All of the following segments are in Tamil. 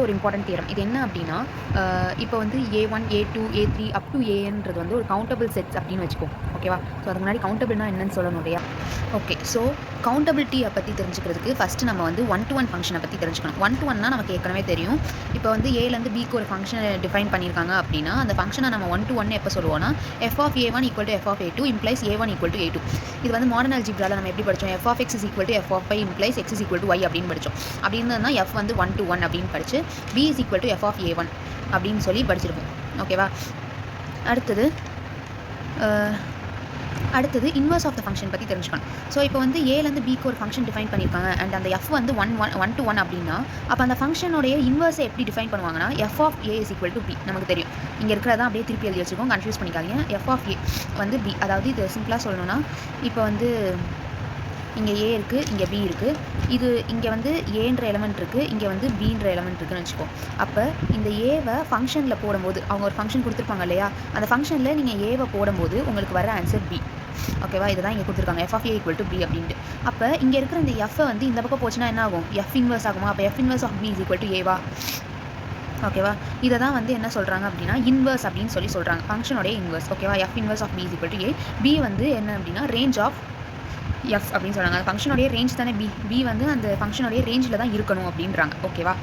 வந்து ஒரு இம்பார்ட்டன்ட் தியரம். இது என்ன அப்படின்னா, இப்போ வந்து A1, A2, A3 up to ANன்றது வந்து ஒரு கவுண்டபிள் செட்ஸ் அப்படின்னு வச்சுக்கோம். ஓகேவா? ஸோ அதுக்கு முன்னாடி கவுண்டபிள்னா என்னன்னு சொல்லணும் இல்லையா? ஓகே. ஸோ கவுண்டபிலிட்டியை பற்றி தெரிஞ்சுக்கிறதுக்கு ஃபஸ்ட்டு நம்ம வந்து ஒன் டு ஒன் ஃபங்க்ஷனை பற்றி தெரிஞ்சுக்கணும். ஒன் டு ஒன்னா நமக்கு ஏற்கனவே தெரியும். இப்போ வந்து ஏலேருந்து பிக்கு ஒரு ஃபங்க்ஷனை டிஃபைன் பண்ணியிருக்காங்க அப்படின்னா, அந்த ஃபங்க்ஷனை நம்ம ஒன் டு ஒன் எப்போ சொல்லுவோம்னா, f(a1) = f(a2) implies a1 = a2. இது வந்து மாடர்ன் அல்ஜிப்ரால நம்ம எப்படி படித்தோம்? f(x) = f(y) implies x = y அப்படின்னு படித்தோம். அப்படி இருந்ததுன்னா f வந்து 1 to 1 அப்படின்னு படித்து b = f(a1) அப்படின்னு சொல்லி படிச்சிருப்போம். ஓகேவா? அடுத்தது இன்வர்ஸ் ஆஃப் த ஃபங்க்ஷன் பற்றி தெரிஞ்சுக்கணும். ஸோ இப்போ வந்து ஏலேருந்து பிக்கு ஒரு ஃபங்க்ஷன் டிஃபைன் பண்ணியிருக்காங்க அண்ட் அந்த எஃப் வந்து 1 to 1 அப்படின்னா, அப்போ அந்த ஃபங்க்ஷனுடைய இன்வர்ஸை எப்படி டிஃபைன் பண்ணுவாங்கன்னா, f(a) = b நமக்கு தெரியும். இங்கே இருக்கிறதா அப்படியே திருப்பி எழுதி வச்சுக்கோங்க, கன்ஃபியூஸ் பண்ணிக்காதீங்க. f(a) வந்து b. அதாவது இது சிம்பிளாக சொல்லணும்னா, இப்போ வந்து இங்கே ஏ இருக்குது, இங்கே பி இருக்குது. இது இங்கே வந்து ஏன்ற எலமெண்ட் இருக்குது, இங்கே வந்து பின்ற எலமெண்ட் இருக்குதுன்னு வச்சுக்கோம். அப்போ இந்த ஏவை ஃபங்க்ஷனில் போடும்போது, அவங்க ஒரு ஃபங்க்ஷன் கொடுத்துருப்பாங்க இல்லையா, அந்த ஃபங்க்ஷனில் நீங்கள் ஏவை போடும்போது உங்களுக்கு வர ஆன்சர் பி. ஓகேவா? இதுதான் இங்கே கொடுத்துருக்காங்க, f(a) = b அப்படின்ட்டு. அப்போ இங்கே இருக்கிற இந்த எஃப்ஐ வந்து இந்த பக்கம் போச்சுன்னா என்ன ஆகும்? எஃப் இன்வர்ஸ் ஆகுமா? அப்போ f inverse of b = a வா? ஓகேவா? இதை தான் வந்து என்ன சொல்கிறாங்க அப்படின்னா இன்வர்ஸ் அப்படின்னு சொல்கிறாங்க, ஃபங்க்ஷனுடைய இன்வர்ஸ். ஓகேவா? f inverse of b = a. b வந்து என்ன அப்படின்னா ரேஞ்ச் ஆஃப் எஃப் அப்படின்னு சொல்கிறாங்க. அந்த ஃபங்க்ஷனுடைய ரேஞ்ச் தானே பி. பி வந்து அந்த ஃபங்க்ஷனுடைய ரேஞ்சில் தான் இருக்கணும் அப்படின்றாங்க. ஓகேவா?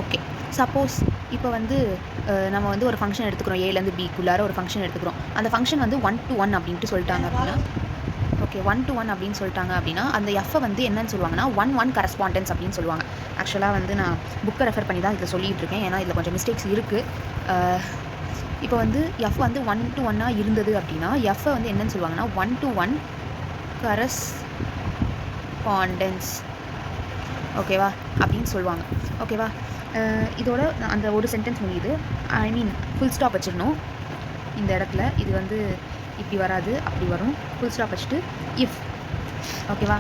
ஓகே. சப்போஸ் இப்போ வந்து நம்ம வந்து ஒரு ஃபங்க்ஷன் எடுத்துக்கிறோம், ஏலேருந்து பிக்குள்ளார ஒரு ஃபங்க்ஷன் எடுத்துக்கிறோம். அந்த ஃபங்க்ஷன் வந்து 1 to 1 அப்படின்ட்டு சொல்லிட்டாங்க அப்படின்னா, ஓகே 1 to 1 அப்படின்னு சொல்லிட்டாங்க அப்படின்னா, அந்த எஃப்ஐ வந்து என்னன்னு சொல்லுவாங்கன்னா 1 கரஸ்பாண்டன்ஸ் அப்படின்னு சொல்லுவாங்க. ஆக்சுவலாக வந்து நான் புக்கை ரெஃபர் பண்ணி தான் இதில் சொல்லிகிட்டு இருக்கேன், ஏன்னா இதில் கொஞ்சம் மிஸ்டேக்ஸ் இருக்குது. இப்போ வந்து எஃப் வந்து 1 to 1 இருந்தது அப்படின்னா, எஃப்ஐ வந்து என்னன்னு சொல்லுவாங்கன்னா 1 to 1 கரஸ்பாண்டன்ஸ். ஓகேவா? அப்படின்னு சொல்லுவாங்க. ஓகேவா? இதோட அந்த ஒரு சென்டென்ஸ் முடியுது. ஐ மீன் ஃபுல் ஸ்டாப் வச்சிடணும் இந்த இடத்துல. இது வந்து இப்படி வராது, அப்படி வரும். ஃபுல் ஸ்டாப் வச்சுட்டு இஃப். ஓகேவா?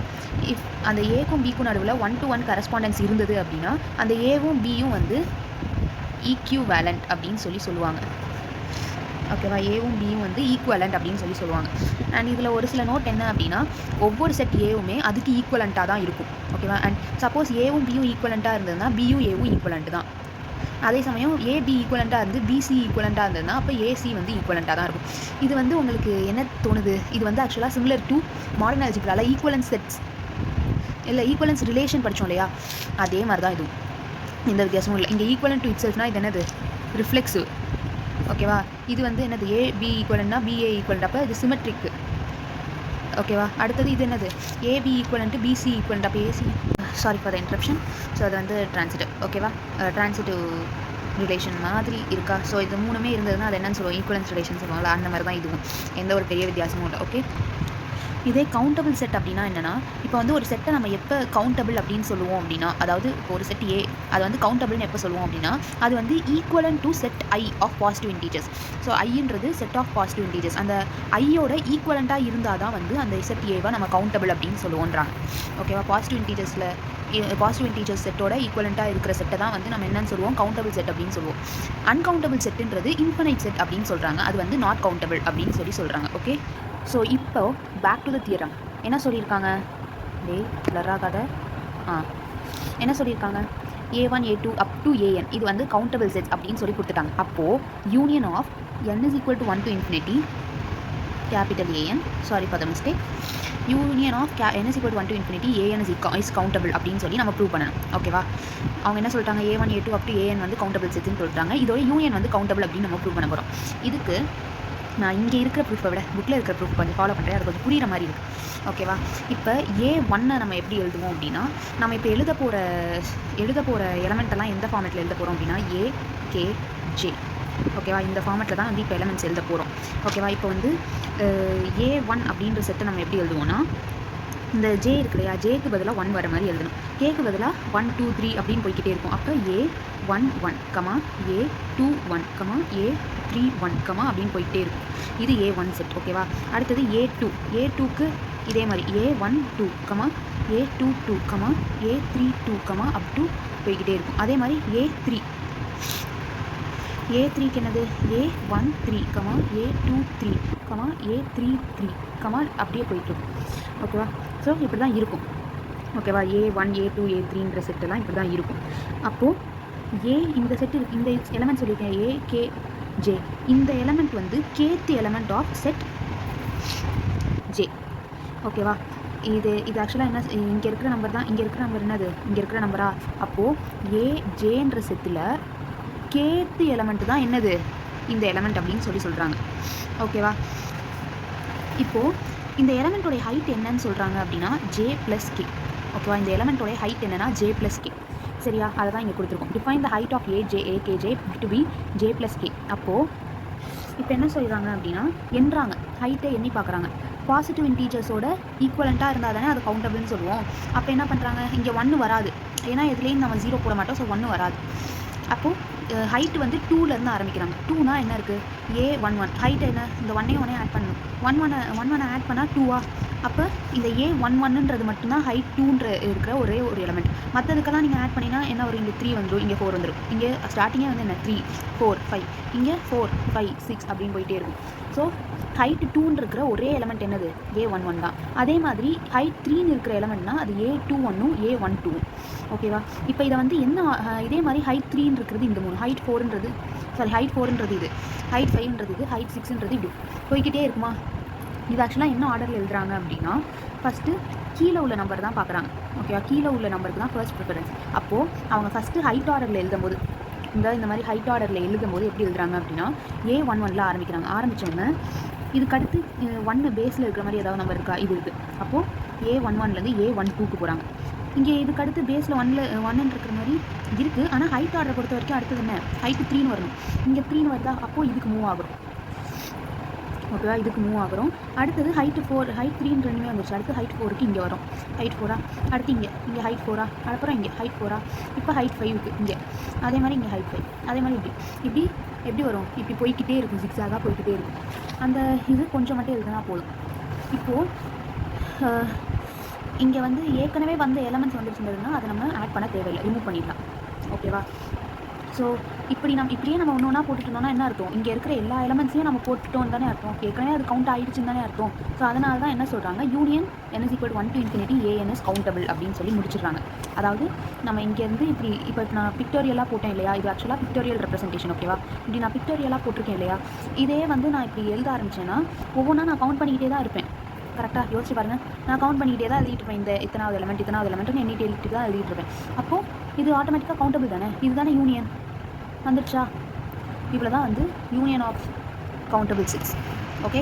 இஃப் அந்த ஏக்கும் பிக்கும் நடுவில் 1 to 1 கரஸ்பாண்டன்ஸ் இருந்தது அப்படின்னா, அந்த ஏவும் பியும் வந்து ஈக்யூவேலண்ட் அப்படின்னு சொல்லுவாங்க. ஓகேவா? ஏவும் பியும் வந்து ஈக்குவலண்ட் அப்படின்னு சொல்லுவாங்க. அண்ட் இதில் ஒரு சில நோட் என்ன அப்படின்னா, ஒவ்வொரு செட் ஏவுமே அதுக்கு ஈக்குவலண்ட்டாக தான் இருக்கும். ஓகேவா? அண்ட் சப்போஸ் ஏவும் பியும் ஈக்குவலண்ட்டாக இருந்ததுன்னா பியும் ஏவும் ஈக்குவலண்ட் தான். அதே சமயம் ஏபி ஈக்குவலண்ட்டாக இருந்து பிசி ஈக்குவலண்ட்டாக இருந்ததுன்னா அப்போ ஏசி வந்து ஈக்குவலண்ட்டாக தான் இருக்கும். இது வந்து உங்களுக்கு என்ன தோணுது? இது வந்து ஆக்சுவலாக சிமிலர் டு மாடர்ன் அல்ஜிப்ரால ஈக்குவலன்ஸ் செட்ஸ் இல்லை ஈக்குவலன்ஸ் ரிலேஷன் படித்தோம் இல்லையா, அதே மாதிரி தான் இதுவும். எந்த வித்தியாசமும் இல்லை. இங்கே ஈக்குவலண்ட் டு இட் செல்ஃப்னா இது என்னது? ரிஃப்ளெக்ஸிவ். ஓகேவா? இது வந்து என்னது? ஏபி ஈக்குவலண்ட்னா பிஏ ஈக்குவலண்ட், அப்போ இது சிமெட்ரிக். ஓகேவா? அடுத்தது இது என்னது? ஏபி ஈக்குவலண்ட் பிசி ஈக்குவலண்ட், அப்போ AC. Sorry for the interruption. So அது வந்து ட்ரான்சிட்டிவ். ஓகேவா? ட்ரான்சிட்டிவ் ரிலேஷன் மாதிரி இருக்கா? ஸோ இது மூணுமே இருந்ததுன்னா அது என்னன்னு சொல்லுவோம்? ஈக்குவலன்ஸ் ரிலேஷன் சொல்லுவாங்களா, அந்த மாதிரி தான் இதுவும். எந்த ஒரு பெரிய வித்தியாசமும் இல்லை. ஓகே. இதே கவுண்டபிள் செட் அப்படின்னா என்னென்னா, இப்போ வந்து ஒரு செட்டை நம்ம எப்போ கவுண்டபிள் அப்படின்னு சொல்லுவோம் அப்படின்னா, அதாவது இப்போ ஒரு செட் ஏ அது வந்து கவுண்டபிள்னு எப்போ சொல்லுவோம் அப்படின்னா, அது வந்து equivalent to set I of positive integers. So ஐன்றது செட் ஆஃப் பாசிட்டிவ் இன்டீஜர்ஸ். அந்த ஐயோட ஈக்குவலண்ட்டாக இருந்தால் தான் வந்து அந்த செட் ஏவை நம்ம கவுண்டபிள் அப்படின்னு சொல்லுவோன்றாங்க. ஓகேவா? பாசிட்டிவ் இன்டீஜர்ஸ் செட்டோட ஈக்குவலண்ட்டாக இருக்கிற செட்டை தான் வந்து நம்ம என்னன்னு சொல்லுவோம்? கவுண்டபிள் செட் அப்படின்னு சொல்லுவோம். அன்கவுண்டபிள் செட்டுன்றது இன்ஃபனைட் செட் அப்படின்னு சொல்கிறாங்க. அது வந்து நாட் கவுண்டபிள் அப்படின்னு சொல்கிறாங்க. ஓகே. ஸோ இப்போ பேக் டு த தியரம். என்ன சொல்லியிருக்காங்க? பிளராகாத என்ன சொல்லியிருக்காங்க? A1 A2 up to AN இது வந்து கவுண்டபிள் செட்ஸ் அப்படின்னு கொடுத்துட்டாங்க. அப்போது union of n is equal to 1 to infinity capital AN, sorry for the mistake, union of n is equal to 1 to infinity AN is countable அப்படின்னு நம்ம ப்ரூவ் பண்ணணும். ஓகேவா? அவங்க என்ன சொல்லிட்டாங்க? A1 A2 up to AN வந்து கவுண்டபிள் செட்ஸ்ன்னு சொல்லிட்டாங்க. இதோட யூனியன் வந்து கவுண்டபிள் அப்படின்னு நம்ம ப்ரூவ் பண்ண போகிறோம். இதுக்கு நான் இங்கே இருக்கிற ப்ரூஃபை விட புக்கில் இருக்கிற ப்ரூஃப் கொஞ்சம் ஃபாலோ பண்ணுறேன், அது கொஞ்சம் புரிகிற மாதிரி இருக்குது. ஓகேவா? இப்போ A1 நம்ம எப்படி எழுதுவோம் அப்படின்னா, நம்ம இப்போ எழுத போகிற எலமெண்ட்டெல்லாம் எந்த ஃபார்மேட்டில் எழுத போகிறோம் அப்படின்னா AKJ. ஓகேவா? இந்த ஃபார்மேட்டில் தான் வந்து இப்போ எலமெண்ட்ஸ் எழுத போகிறோம். ஓகேவா? இப்போ வந்து A1 அப்படின்ற செட்டை நம்ம எப்படி எழுதுவோம்னா, இந்த ஜே இருக்கு இல்லையா, ஜேக்கு பதிலாக 1 வர மாதிரி எழுதணும். கேக்கு பதிலாக 1 2 3 அப்படின்னு போய்கிட்டே இருக்கும். அப்போ A11, A21, A31, அப்படின்னு போய்கிட்டே இருக்கும். இது A1 செட். ஓகேவா? அடுத்தது A2க்கு இதே மாதிரி A12, A22, A32, up to போய்கிட்டே இருக்கும். அதே மாதிரி A3க்கு என்னது? A13, A23, A33, அப்படியே போயிட்டுருக்கும். ஓகேவா? ஸோ இப்படி தான் இருக்கும். ஓகேவா? A1 A2 A3ன்ற செட்டெல்லாம் இப்படி தான் இருக்கும். அப்போது ஏ இந்த செட் இருக்கு, இந்த எலமெண்ட் சொல்லியிருக்கேன் ஏ கே ஜே. இந்த எலமெண்ட் வந்து kth element of set J. ஓகேவா? இது ஆக்சுவலாக என்ன, இங்கே இருக்கிற நம்பர் தான், இங்கே இருக்கிற நம்பர் என்னது, இங்கே இருக்கிற நம்பரா? அப்போது ஏ ஜேன்ற செட்டில் கேத்து எலமெண்ட் தான் என்னது, இந்த எலமெண்ட் அப்படின்னு சொல்கிறாங்க. ஓகேவா? இப்போது இந்த எலமெண்ட்டோடைய ஹைட் என்னன்னு சொல்கிறாங்க அப்படின்னா ஜே ப்ளஸ் கே. ஓகேவா? இந்த எலமெண்ட்டோடைய ஹைட் என்னன்னா ஜே ப்ளஸ் கே. சரியா? அதை தான் இங்கே கொடுத்துருக்கோம். Define the height of AKJ to be J plus K. அப்போது இப்போ என்ன சொல்கிறாங்க அப்படின்னா எண்ணுறாங்க, ஹைட்டை எண்ணி பார்க்குறாங்க. பாசிட்டிவ் இன்டீஜர்ஸோட ஈக்குவலண்ட்டாக இருந்தால் தானே அது கவுண்டபிள்னு சொல்லுவோம். அப்போ என்ன பண்ணுறாங்க, இங்கே 1 வராது, ஏன்னா இதுலேயும் நம்ம 0 போட மாட்டோம். ஸோ 1 வராது. அப்போது ஹைட் வந்து 2லேருந்து ஆரம்பிக்கிறாங்க. 2னா என்ன இருக்குது, A11 ஹைட் என்ன, இந்த 1 ஆட் பண்ணணும். 1 ஆட் பண்ணால் 2வா? அப்போ இந்த A11ன்றது மட்டும்தான் ஹைட் 2ன்ற இருக்கிற ஒரே ஒரு எலமெண்ட். மற்றதுக்கெல்லாம் நீங்கள் ஆட் பண்ணினா என்ன வரும், இங்கே 3 வந்துடும், இங்கே 4 வந்துடும். இங்கே ஸ்டார்டிங்கே வந்து என்ன 3 4 5, இங்கே 4 5 6 அப்படின்னு போயிட்டே இருக்கும். ஸோ ஹைட் 2ன்னு இருக்கிற ஒரே எலமெண்ட் என்னது, A11 தான். அதே மாதிரி ஹைட் 3ன்னு இருக்கிற எலமெண்ட்னா அது A21ம் A12. ஓகேவா? இப்போ இதை வந்து என்ன, இதே மாதிரி ஹைட் 3ன்னு இருக்கிறது இந்த 3, ஹைட் 4ன்றது இது, ஹைட் 5ன்றது இது, ஹைட் 6ன்றது இப்படி போய்கிட்டே இருக்குமா? இது ஆக்சுவலாக என்ன ஆர்டரில் எழுதுறாங்க அப்படின்னா ஃபஸ்ட்டு கீழே உள்ள நம்பர் தான் பார்க்குறாங்க. ஓகேவா? கீழே உள்ள நம்பருக்கு தான் ஃபர்ஸ்ட் ப்ரிஃபரன்ஸ். அப்போது அவங்க ஃபஸ்ட்டு ஹைட் ஆர்டரில் எழுதும்போது, இந்த மாதிரி ஹைட் ஆர்டரில் எழுதும்போது எப்படி எழுதுறாங்க அப்படின்னா A11ல் ஆரம்பிக்கிறாங்க. ஆரம்பித்தோடனே இதுக்கு அடுத்து 1 பேஸில் இருக்கிற மாதிரி ஏதாவது நம்பர் இருக்கா, இது இருக்குது. அப்போது A11லேருந்து A12க்கு போகிறாங்க. இங்கே இதுக்கு அடுத்து பேஸில் 1 இருக்கிற மாதிரி இருக்குது. ஆனால் ஹைட் ஆர்டரை பொறுத்த வரைக்கும் அடுத்தது என்ன, ஹைட்டு 3ன்னு வரணும். இங்கே 3ன்னு வருதா, அப்போது இதுக்கு மூவ் ஆகும். ஓகேவா? இதுக்கு மூவ் ஆகிறோம். அடுத்தது ஹைட்டு 4, ஹைட் 3ன்னு ரெண்டுமே வந்துருச்சு. அடுத்து ஹைட் 4க்கு இங்கே வரும். ஹைட் 4ஆ, அடுத்து இங்கே ஹைட் 4ஆ, அப்புறம் இங்கே ஹைட் 4ஆ, இப்போ ஹைட் 5க்கு இங்கே, அதே மாதிரி இங்கே ஹைட் 5, அதே மாதிரி இப்படி எப்படி வரும், இப்படி போய்கிட்டே இருக்கும், ஜிக்ஸாகாக போய்கிட்டே இருக்கும். அந்த இது கொஞ்சம் மட்டும் எழுதுனா போதும். இப்போது இங்கே வந்து ஏற்கனவே வந்த எலமெண்ட்ஸ் வந்துருச்சுன்றதுனா அதை நம்ம ஆட் பண்ண தேவையில்லை, ரிமூவ் பண்ணிடலாம். ஓகேவா? ஸோ இப்படியே நம்ம ஒன்று ஒன்றா போட்டுட்டோம்னா என்ன அர்த்தம், இங்கே இருக்கிற எல்லா எலமெண்ட்ஸையும் நம்ம போட்டுட்டோம் தானே அர்த்தம். ஏற்கனவே அது கவுண்ட் ஆகிடுச்சுன்னு தானே அர்த்தம். ஸோ அதனால தான் என்ன சொல்கிறாங்க, union n = 1 to infinity an is countable அப்படின்னு சொல்லி முடிச்சிடுறாங்க. அதாவது நம்ம இங்கேருந்து இப்போ நான் பிக்டோரியலாக போட்டேன் இல்லையா, இது ஆக்சுவலாக பிக்டோரியல் ரெப்ரசன்டேஷன். ஓகேவா? இப்படி நான் பிக்டோரியலாக போட்டிருக்கேன் இல்லையா, இதே வந்து நான் இப்படி எழுத ஆரம்பித்தேன்னா ஒவ்வொன்றா நான் கவுண்ட் பண்ணிக்கிட்டே தான் இருப்பேன். கரெக்டாக யோசிச்சு பாருங்கள், நான் கவுண்ட் பண்ணிக்கிட்டே தான் எழுதிட்டு இருப்பேன். இந்த இத்தனாவது எலமெண்ட்னு எண்ணிட்டு எழுதிட்டு தான் எழுதிட்டு இருப்பேன். அப்போது இது ஆட்டோமேட்டிக்காக கவுண்டபிள் தானே, இதுதானே யூனியன் வந்துடுச்சா? இவ்வளோ தான் வந்து யூனியன் ஆஃப் கவுண்டபிள் 6. ஓகே.